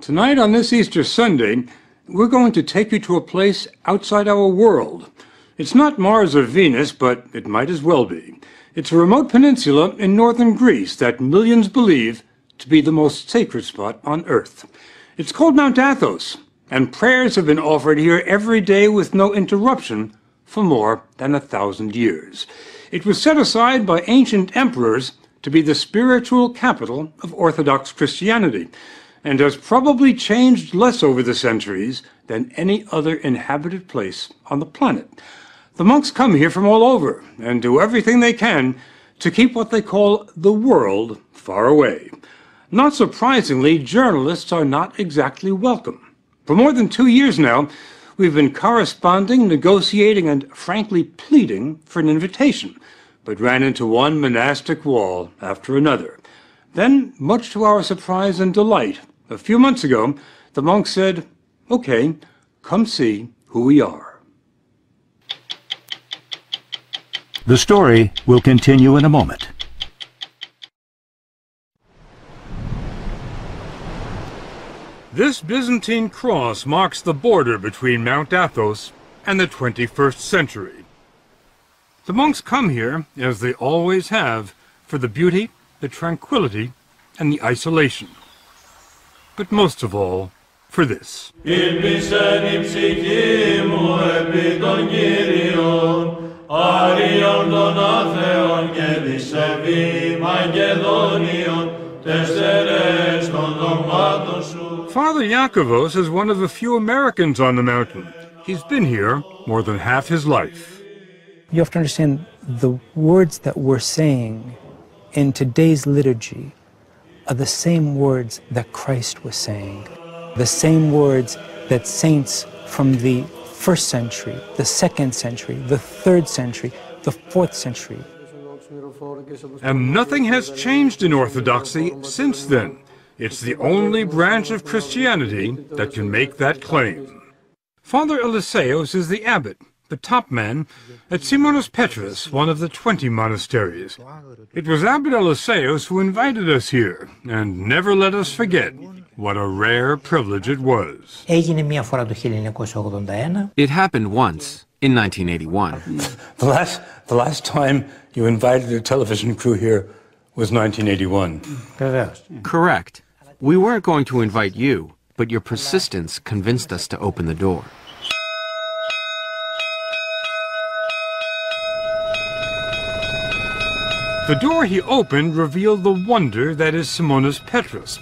Tonight on this Easter Sunday, we're going to take you to a place outside our world. It's not Mars or Venus, but it might as well be. It's a remote peninsula in northern Greece that millions believe to be the most sacred spot on Earth. It's called Mount Athos, and prayers have been offered here every day with no interruption for more than 1,000 years. It was set aside by ancient emperors to be the spiritual capital of Orthodox Christianity, and has probably changed less over the centuries than any other inhabited place on the planet. The monks come here from all over and do everything they can to keep what they call the world far away. Not surprisingly, journalists are not exactly welcome. For more than 2 years now, we've been corresponding, negotiating, and frankly pleading for an invitation, but ran into one monastic wall after another. Then, much to our surprise and delight, a few months ago, the monks said, "Okay, come see who we are." The story will continue in a moment. This Byzantine cross marks the border between Mount Athos and the 21st century. The monks come here, as they always have, for the beauty, the tranquility, and the isolation. But most of all, for this. Father Iakovos is one of the few Americans on the mountain. He's been here more than half his life. You have to understand the words that we're saying in today's liturgy are the same words that Christ was saying, the same words that saints from the 1st century, the 2nd century, the 3rd century, the 4th century. And nothing has changed in Orthodoxy since then. It's the only branch of Christianity that can make that claim. Father Eliseos is the abbot, the top man, at Simonos Petros, one of the 20 monasteries. It was Abbot Eliseos who invited us here, and never let us forget what a rare privilege it was. It happened once, in 1981. The last time you invited a television crew here was 1981. Correct. We weren't going to invite you, but your persistence convinced us to open the door. The door he opened revealed the wonder that is Simonos Petros,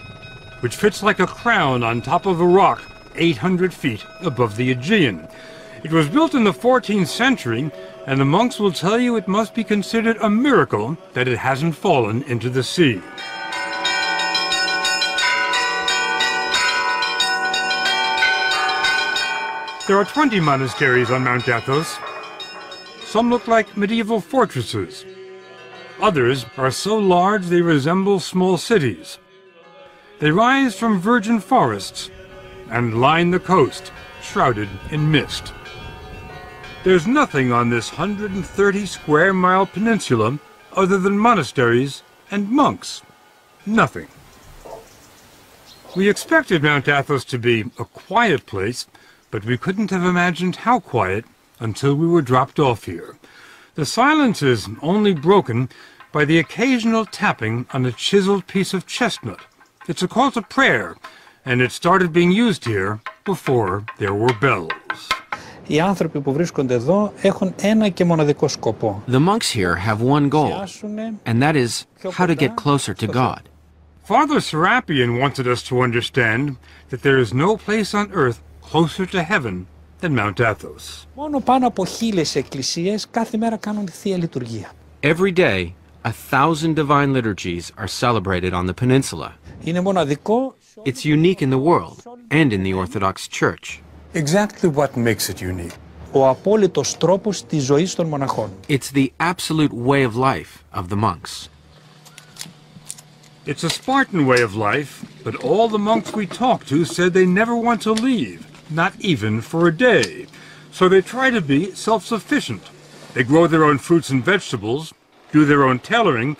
which fits like a crown on top of a rock 800 feet above the Aegean. It was built in the 14th century, and the monks will tell you it must be considered a miracle that it hasn't fallen into the sea. There are 20 monasteries on Mount Athos. Some look like medieval fortresses. Others are so large they resemble small cities. They rise from virgin forests and line the coast, shrouded in mist. There's nothing on this 130-square-mile peninsula other than monasteries and monks. Nothing. We expected Mount Athos to be a quiet place, but we couldn't have imagined how quiet until we were dropped off here. The silence is only broken by the occasional tapping on a chiseled piece of chestnut. It's a call to prayer, and it started being used here before there were bells. Οι άνθρωποι που βρίσκονται εδώ έχουν ένα και μοναδικό σκοπό. The monks here have one goal, and that is how to get closer to God. Father Serapion wanted us to understand that there is no place on earth closer to heaven than Mount Athos. Μόνο πάνω από 1,000 εκκλησίες κάθε μέρα κάνουν θεία λειτουργία. Every day, 1,000 divine liturgies are celebrated on the peninsula. Είναι μοναδικό. It's unique in the world and in the Orthodox Church. Exactly what makes it unique. Ο απόλυτος τρόπος της ζωής των μοναχών. It's the absolute way of life of the monks. It's a Spartan way of life, but all the monks we talked to said they never want to leave, not even for a day. So they try to be self-sufficient. They grow their own fruits and vegetables, do their own tailoring,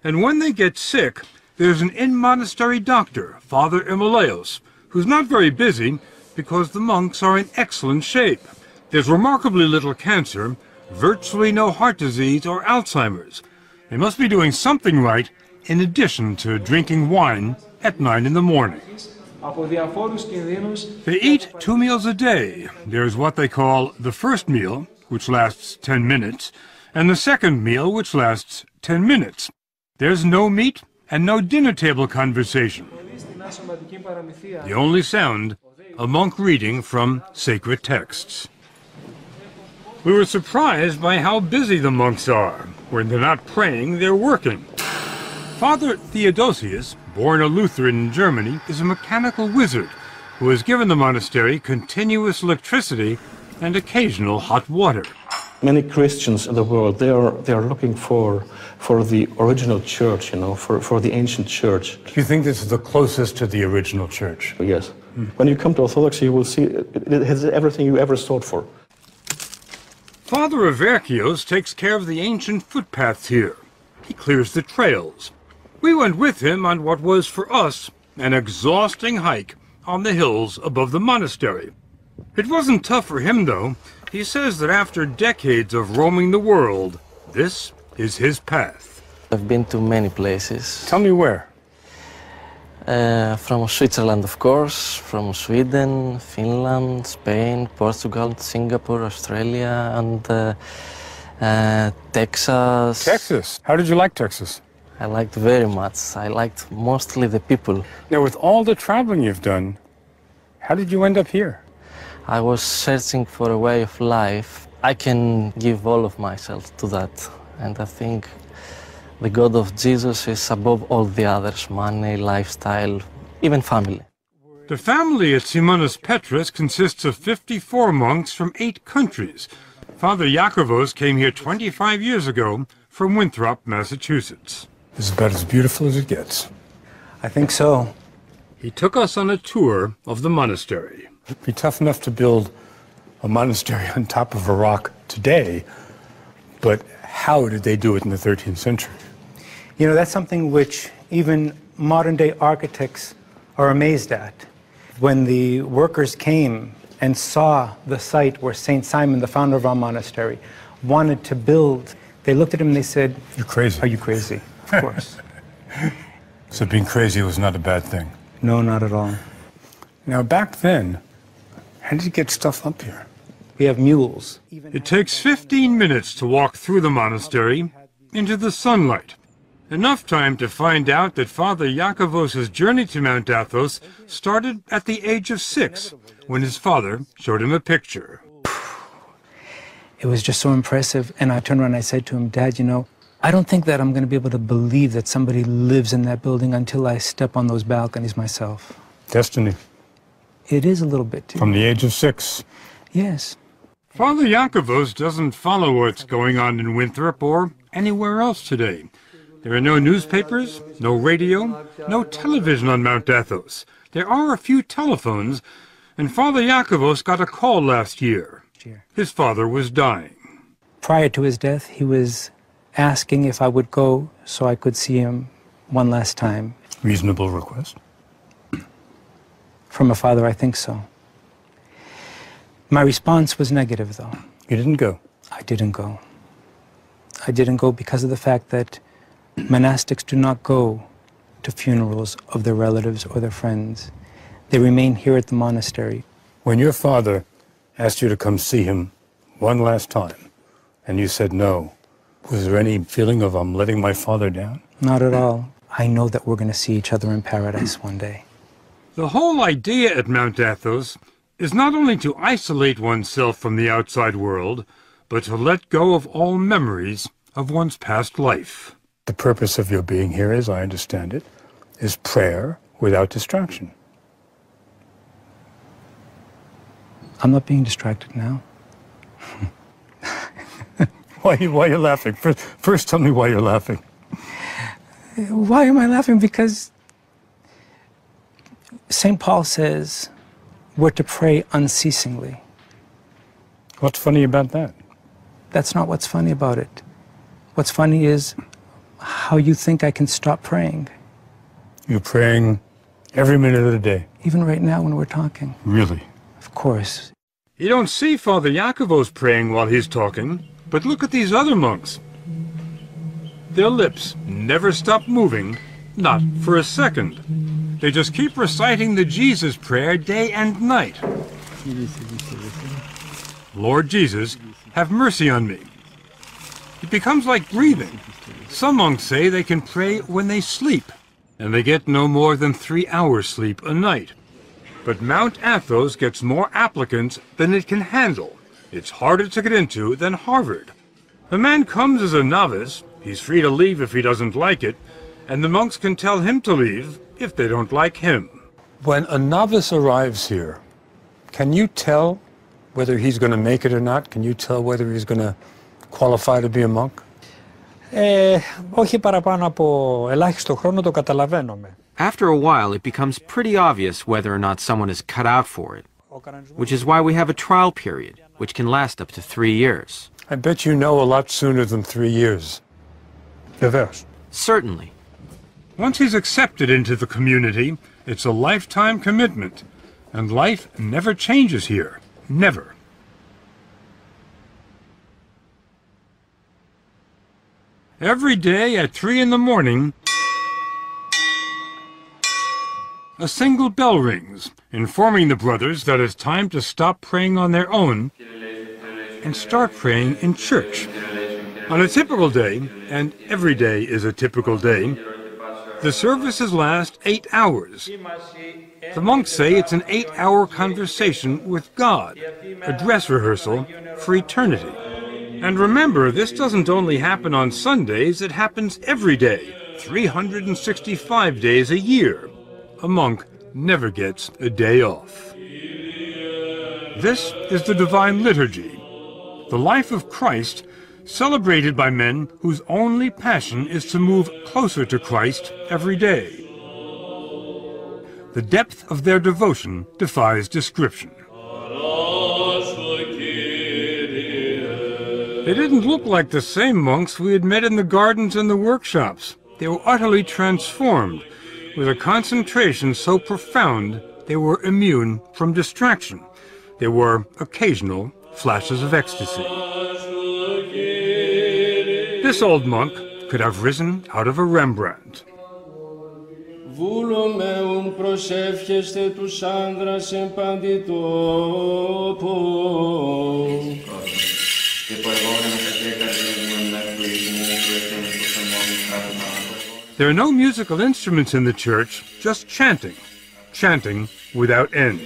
and when they get sick, there's an in-monastery doctor, Father Emeleos, who's not very busy because the monks are in excellent shape. There's remarkably little cancer, virtually no heart disease or Alzheimer's. They must be doing something right in addition to drinking wine at 9 in the morning. They eat 2 meals a day. There's what they call the first meal, which lasts 10 minutes, and the second meal, which lasts 10 minutes. There's no meat and no dinner table conversation. The only sound, a monk reading from sacred texts. We were surprised by how busy the monks are. When they're not praying, they're working. Father Theodosius, born a Lutheran in Germany, is a mechanical wizard who has given the monastery continuous electricity and occasional hot water. Many Christians in the world, they are looking for the original church, for the ancient church. You think this is the closest to the original church? Yes. When you come to Orthodoxy, you will see it has everything you ever sought for. Father Averkios takes care of the ancient footpaths here. He clears the trails. We went with him on what was, for us, an exhausting hike on the hills above the monastery. It wasn't tough for him, though. He says that after decades of roaming the world, this is his path. I've been to many places. Tell me where. From Switzerland, of course, from Sweden, Finland, Spain, Portugal, Singapore, Australia, and Texas. Texas. How did you like Texas? I liked very much. I liked mostly the people. Now, with all the traveling you've done, how did you end up here? I was searching for a way of life. I can give all of myself to that. And I think the God of Jesus is above all the others, money, lifestyle, even family. The family at Simonas Petrus consists of 54 monks from 8 countries. Father Yakovos came here 25 years ago from Winthrop, Massachusetts. This is about as beautiful as it gets. I think so. He took us on a tour of the monastery. It'd be tough enough to build a monastery on top of a rock today, but how did they do it in the 13th century? You know, that's something which even modern-day architects are amazed at. When the workers came and saw the site where St. Simon, the founder of our monastery, wanted to build, they looked at him and they said, "You're crazy." Are you crazy? Of course. So being crazy was not a bad thing? No, not at all. Now, back then, how did you get stuff up here? We have mules. It takes 15 minutes to walk through the monastery into the sunlight. Enough time to find out that Father Yakovos' journey to Mount Athos started at the age of 6, when his father showed him a picture. It was just so impressive. And I turned around and I said to him, Dad, you know, I don't think that I'm going to be able to believe that somebody lives in that building until I step on those balconies myself. Destiny. It is a little bit, too. From the age of 6. Yes. Father Yakovos doesn't follow what's going on in Winthrop or anywhere else today. There are no newspapers, no radio, no television on Mount Athos. There are a few telephones, and Father Yakovos got a call last year. His father was dying. Prior to his death, he was asking if I would go so I could see him one last time. Reasonable request. From a father, I think so. My response was negative, though. You didn't go? I didn't go. I didn't go because of the fact that monastics do not go to funerals of their relatives or their friends. They remain here at the monastery. When your father asked you to come see him one last time, and you said no, was there any feeling of, I'm letting my father down? Not at all. I know that we're going to see each other in paradise one day. The whole idea at Mount Athos is not only to isolate oneself from the outside world, but to let go of all memories of one's past life. The purpose of your being here, as I understand it, is prayer without distraction. I'm not being distracted now. Why are you laughing? First, tell me why you're laughing. Why am I laughing? Because St. Paul says we're to pray unceasingly. What's funny about that? That's not what's funny about it. What's funny is how you think I can stop praying. You're praying Every minute of the day. Even right now when we're talking. Really? Of course. You don't see Father Iakovos praying while he's talking, but look at these other monks. Their lips never stop moving, not for a second. They just keep reciting the Jesus prayer day and night. Lord Jesus, have mercy on me. It becomes like breathing. Some monks say they can pray when they sleep, and they get no more than 3 hours sleep a night. But Mount Athos gets more applicants than it can handle. It's harder to get into than Harvard. The man comes as a novice, he's free to leave if he doesn't like it, and the monks can tell him to leave if they don't like him. When a novice arrives here, can you tell whether he's going to make it or not? Can you tell whether he's going to qualify to be a monk? Όχι παραπάνω από ελάχιστο χρόνο το καταλαβαίνουμε. After a while, it becomes pretty obvious whether or not someone is cut out for it, which is why we have a trial period, which can last up to 3 years. I bet you know a lot sooner than 3 years. Vivers. Certainly. Once he's accepted into the community, it's a lifetime commitment, and life never changes here. Never. Every day at 3 in the morning, a single bell rings, informing the brothers that it's time to stop praying on their own and start praying in church. On a typical day, and every day is a typical day, the services last 8 hours. The monks say it's an 8-hour conversation with God, a dress rehearsal for eternity. And remember, this doesn't only happen on Sundays, it happens every day, 365 days a year. A monk never gets a day off. This is the Divine Liturgy, the life of Christ, celebrated by men whose only passion is to move closer to Christ every day. The depth of their devotion defies description. They didn't look like the same monks we had met in the gardens and the workshops. They were utterly transformed, with a concentration so profound they were immune from distraction. There were occasional flashes of ecstasy. This old monk could have risen out of a Rembrandt. Βούλομεουν προσεύχεστε τους άνδρας εν παντή τόπο. There are no musical instruments in the church, just chanting. Chanting without end.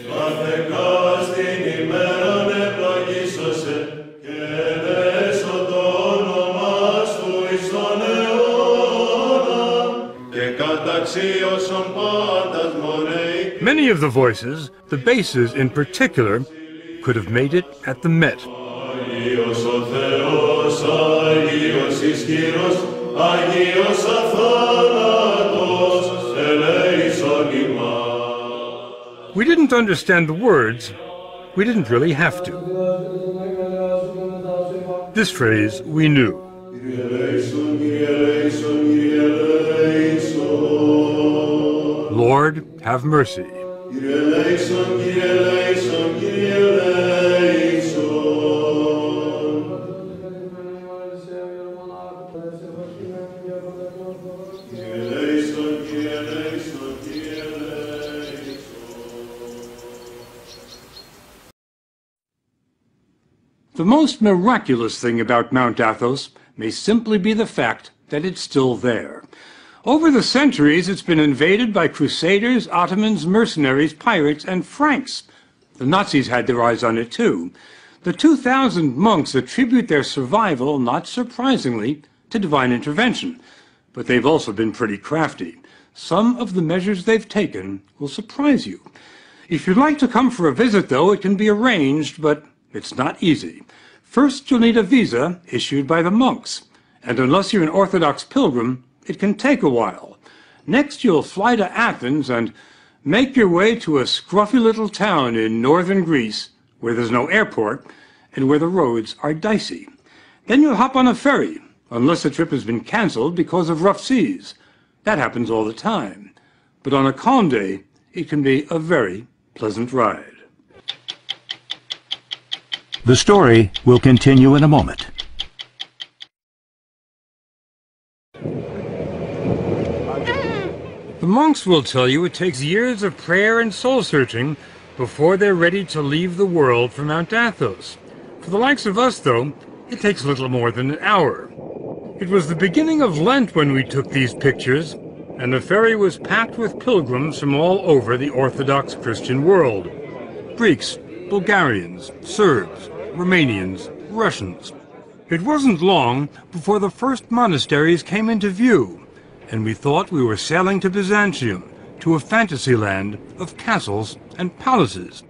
Many of the voices, the basses in particular, could have made it at the Met. We didn't understand the words. We didn't really have to. This phrase we knew. Lord, have mercy. The most miraculous thing about Mount Athos may simply be the fact that it's still there. Over the centuries, it's been invaded by Crusaders, Ottomans, mercenaries, pirates, and Franks. The Nazis had their eyes on it too. The 2,000 monks attribute their survival, not surprisingly, to divine intervention. But they've also been pretty crafty. Some of the measures they've taken will surprise you. If you'd like to come for a visit, though, it can be arranged, but it's not easy. First, you'll need a visa issued by the monks. And unless you're an Orthodox pilgrim, it can take a while. Next, you'll fly to Athens and make your way to a scruffy little town in northern Greece where there's no airport and where the roads are dicey. Then you'll hop on a ferry, unless the trip has been canceled because of rough seas. That happens all the time. But on a calm day, it can be a very pleasant ride. The story will continue in a moment. The monks will tell you it takes years of prayer and soul-searching before they're ready to leave the world for Mount Athos. For the likes of us, though, it takes little more than an hour. It was the beginning of Lent when we took these pictures, and the ferry was packed with pilgrims from all over the Orthodox Christian world. Greeks, Bulgarians, Serbs, Romanians, Russians. It wasn't long before the first monasteries came into view, and we thought we were sailing to Byzantium, to a fantasy land of castles and palaces.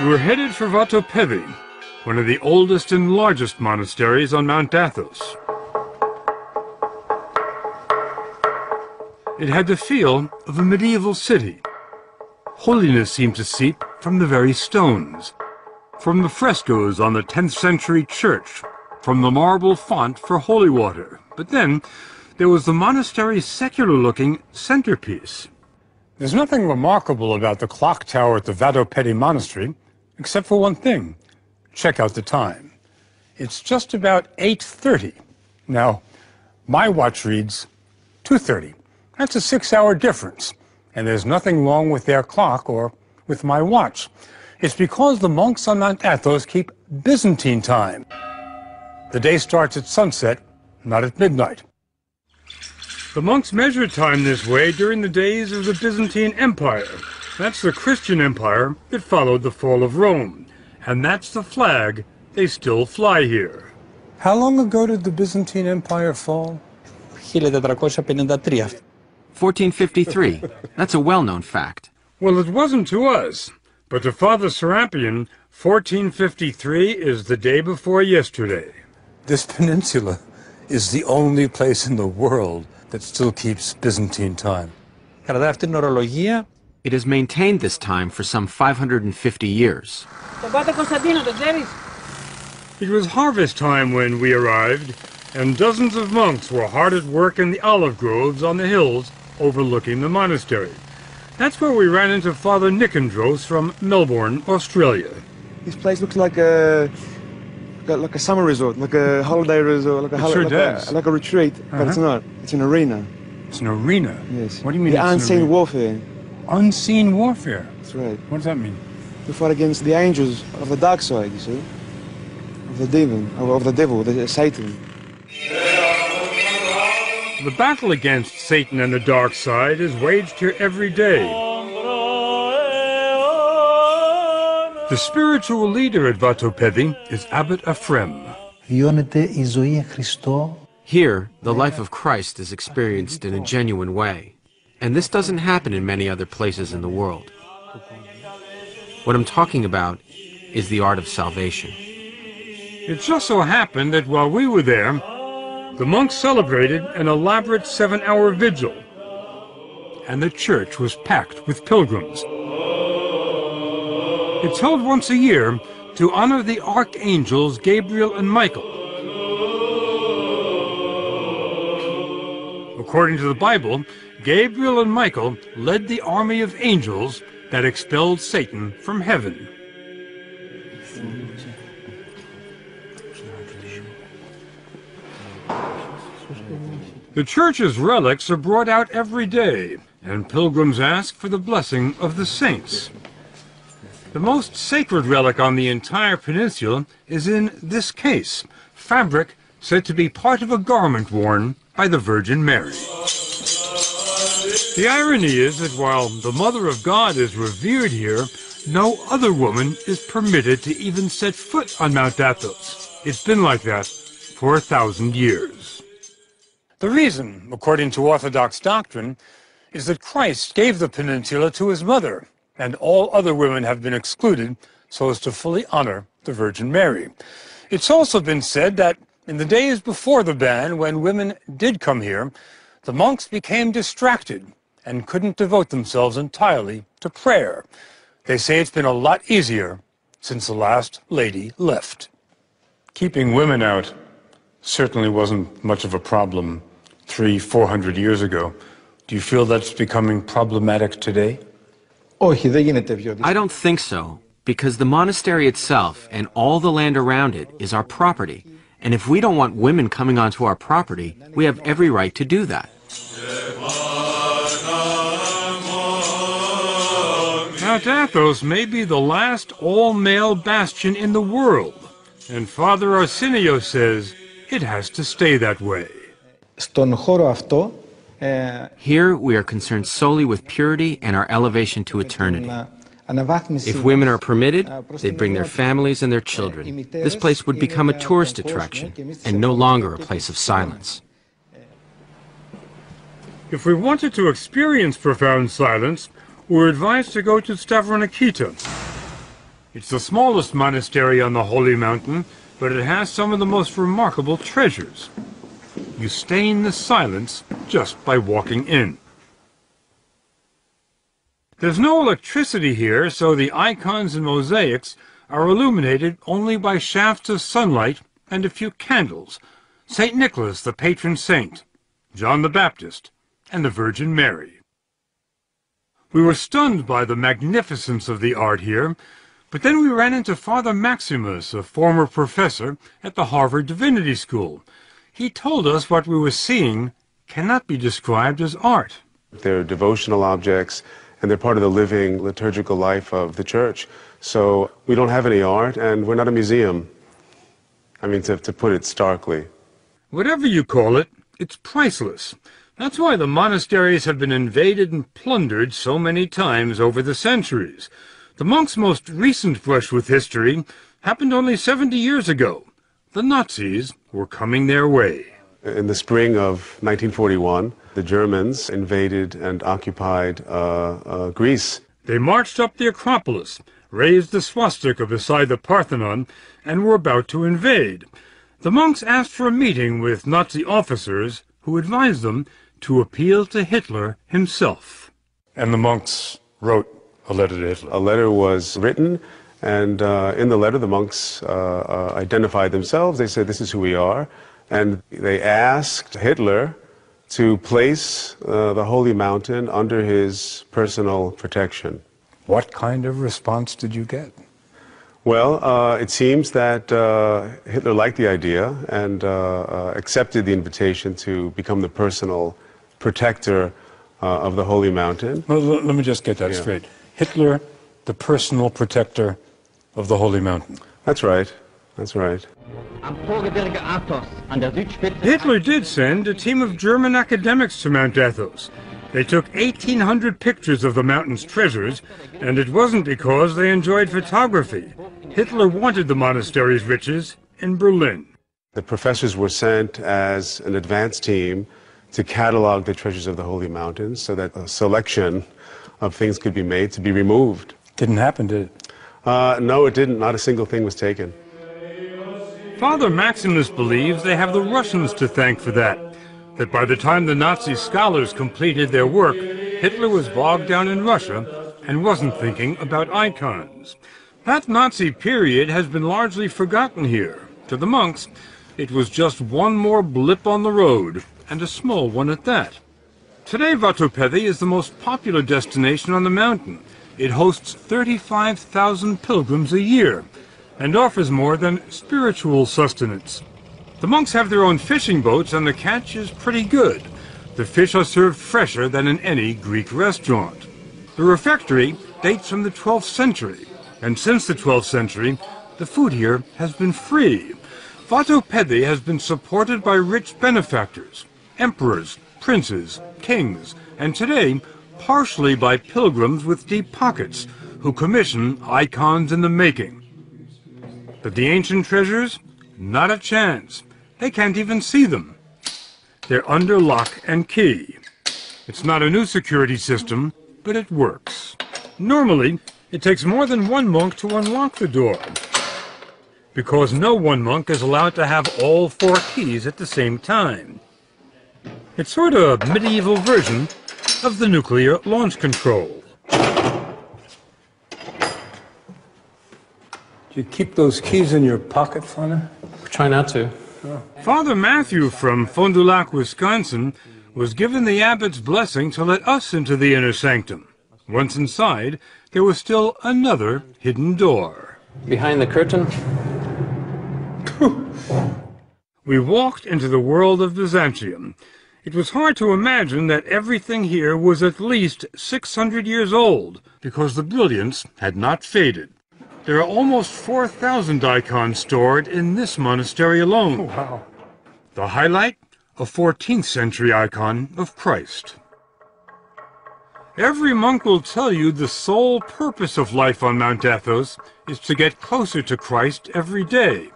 We were headed for Vatopedi, one of the oldest and largest monasteries on Mount Athos. It had the feel of a medieval city. Holiness seemed to seep from the very stones, from the frescoes on the 10th century church, from the marble font for holy water. But then there was the monastery's secular-looking centerpiece. There's nothing remarkable about the clock tower at the Vatopedi Monastery, except for one thing. Check out the time. It's just about 8:30. Now, my watch reads 2:30. That's a 6-hour difference, and there's nothing wrong with their clock or with my watch. It's because the monks on Mount Athos keep Byzantine time. The day starts at sunset, not at midnight. The monks measured time this way during the days of the Byzantine Empire. That's the Christian empire that followed the fall of Rome. And that's the flag they still fly here. How long ago did the Byzantine Empire fall? 1453. 1453. That's a well-known fact. Well, it wasn't to us, but to Father Serapion, 1453 is the day before yesterday. This peninsula is the only place in the world that still keeps Byzantine time. It has maintained this time for some 550 years. It was harvest time when we arrived, and dozens of monks were hard at work in the olive groves on the hills overlooking the monastery. That's where we ran into Father Nicandros from Melbourne, Australia. This place looks like a summer resort, like a holiday resort, like a retreat, but it's not. It's an arena. It's an arena? Yes. What do you mean? The unseen warfare. Unseen warfare? That's right. What does that mean? We fight against the angels of the dark side, you see, of the demon, of the devil, Satan. The battle against Satan and the dark side is waged here every day. The spiritual leader at Vatopedi is Abbot Ephrem. Here, the life of Christ is experienced in a genuine way, and this doesn't happen in many other places in the world. What I'm talking about is the art of salvation. It just so happened that while we were there, the monks celebrated an elaborate 7-hour vigil, and the church was packed with pilgrims. It's held once a year to honor the archangels Gabriel and Michael. According to the Bible, Gabriel and Michael led the army of angels that expelled Satan from heaven. The church's relics are brought out every day, and pilgrims ask for the blessing of the saints. The most sacred relic on the entire peninsula is in this case, fabric said to be part of a garment worn by the Virgin Mary. The irony is that while the Mother of God is revered here, no other woman is permitted to even set foot on Mount Athos. It's been like that for 1,000 years. The reason, according to Orthodox doctrine, is that Christ gave the peninsula to his mother, and all other women have been excluded so as to fully honor the Virgin Mary. It's also been said that in the days before the ban, when women did come here, the monks became distracted and couldn't devote themselves entirely to prayer. They say it's been a lot easier since the last lady left. Keeping women out certainly wasn't much of a problem 300-400 years ago. Do you feel that's becoming problematic today? I don't think so, because the monastery itself and all the land around it is our property. And if we don't want women coming onto our property, we have every right to do that. Mount Athos may be the last all-male bastion in the world, and Father Arsenio says it has to stay that way. Here we are concerned solely with purity and our elevation to eternity. If women are permitted, they'd bring their families and their children. This place would become a tourist attraction and no longer a place of silence. If we wanted to experience profound silence, we're advised to go to Stavronikita. It's the smallest monastery on the Holy Mountain, but it has some of the most remarkable treasures. You stay in the silence just by walking in. There's no electricity here, so the icons and mosaics are illuminated only by shafts of sunlight and a few candles. St. Nicholas, the patron saint, John the Baptist, and the Virgin Mary. We were stunned by the magnificence of the art here, but then we ran into Father Maximus, a former professor at the Harvard Divinity School. He told us what we were seeing cannot be described as art. They're devotional objects, and they're part of the living liturgical life of the church. So we don't have any art, and we're not a museum. I mean, to put it starkly. Whatever you call it, it's priceless. That's why the monasteries have been invaded and plundered so many times over the centuries. The monks' most recent brush with history happened only 70 years ago. The Nazis were coming their way. In the spring of 1941, the Germans invaded and occupied Greece. They marched up the Acropolis, raised the swastika beside the Parthenon, and were about to invade. The monks asked for a meeting with Nazi officers who advised them to appeal to Hitler himself. And the monks wrote a letter to Hitler. A letter was written, and in the letter the monks identified themselves. They said, "This is who we are." And they asked Hitler to place the Holy Mountain under his personal protection. What kind of response did you get? Well, it seems that Hitler liked the idea and accepted the invitation to become the personal protector of the Holy Mountain. Well, let me just get that straight. Hitler, the personal protector of the Holy Mountain. That's right. That's right. Hitler did send a team of German academics to Mount Athos. They took 1,800 pictures of the mountain's treasures, and it wasn't because they enjoyed photography. Hitler wanted the monastery's riches in Berlin. The professors were sent as an advance team to catalog the treasures of the Holy Mountain so that a selection of things could be made to be removed. Didn't happen, did it? No, it didn't. Not a single thing was taken. Father Maximus believes they have the Russians to thank for that by the time the Nazi scholars completed their work, Hitler was bogged down in Russia and wasn't thinking about icons. That Nazi period has been largely forgotten here. To the monks, it was just one more blip on the road, and a small one at that. Today, Vatopedi is the most popular destination on the mountain. It hosts 35,000 pilgrims a year and offers more than spiritual sustenance. The monks have their own fishing boats, and the catch is pretty good. The fish are served fresher than in any Greek restaurant. The refectory dates from the 12th century, and since the 12th century, the food here has been free. Vatopedi has been supported by rich benefactors, emperors, princes, kings, and today, partially by pilgrims with deep pockets who commission icons in the making. But the ancient treasures? Not a chance. They can't even see them. They're under lock and key. It's not a new security system, but it works. Normally, it takes more than one monk to unlock the door, because no one monk is allowed to have all 4 keys at the same time. It's sort of a medieval version of the nuclear launch control. Do you keep those keys in your pocket, Father? Try not to. Father Matthew from Fond du Lac, Wisconsin, was given the abbot's blessing to let us into the inner sanctum. Once inside, there was still another hidden door. Behind the curtain. We walked into the world of Byzantium. It was hard to imagine that everything here was at least 600 years old, because the brilliance had not faded. There are almost 4,000 icons stored in this monastery alone. Oh, wow. The highlight, a 14th century icon of Christ. Every monk will tell you the sole purpose of life on Mount Athos is to get closer to Christ every day.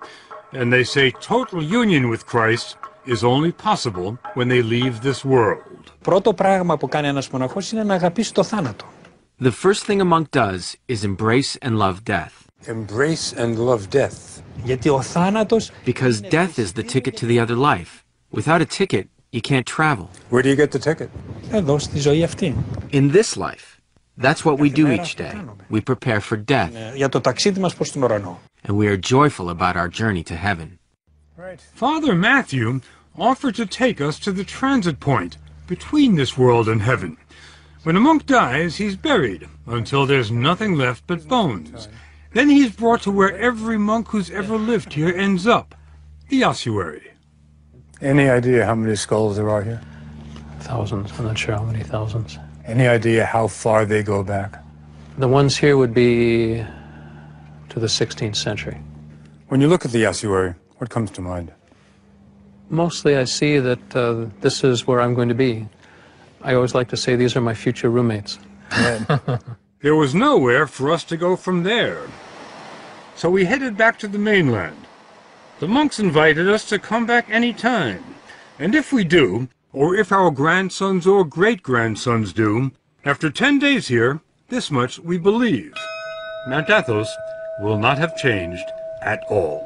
And they say total union with Christ is only possible when they leave this world. Πρώτο πράγμα που κάνει ένας μοναχός είναι να αγαπήσει το θάνατο. The first thing a monk does is embrace and love death. Embrace and love death. Γιατί ο θάνατος... Because death is the ticket to the other life. Without a ticket, you can't travel. Where do you get the ticket? Εδώ στη ζωή αυτή. In this life, that's what we do each day. We prepare for death. Για το ταξίδι μας προς τον ουρανό. And we are joyful about our journey to heaven. Right. Father Matthew offered to take us to the transit point between this world and heaven. When a monk dies, he's buried until there's nothing left but bones. Then he's brought to where every monk who's ever lived here ends up, the ossuary. Any idea how many skulls there are here? Thousands. I'm not sure how many thousands. Any idea how far they go back? The ones here would be to the 16th century. When you look at the ossuary, what comes to mind? Mostly I see that this is where I'm going to be. I always like to say these are my future roommates. There was nowhere for us to go from there. So we headed back to the mainland. The monks invited us to come back any time. And if we do, or if our grandsons or great-grandsons do, after 10 days here, this much we believe. Mount Athos will not have changed at all.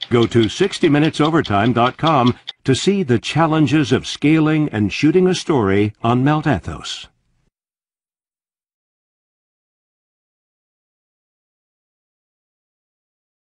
Go to 60minutesovertime.com to see the challenges of scaling and shooting a story on Mount Athos.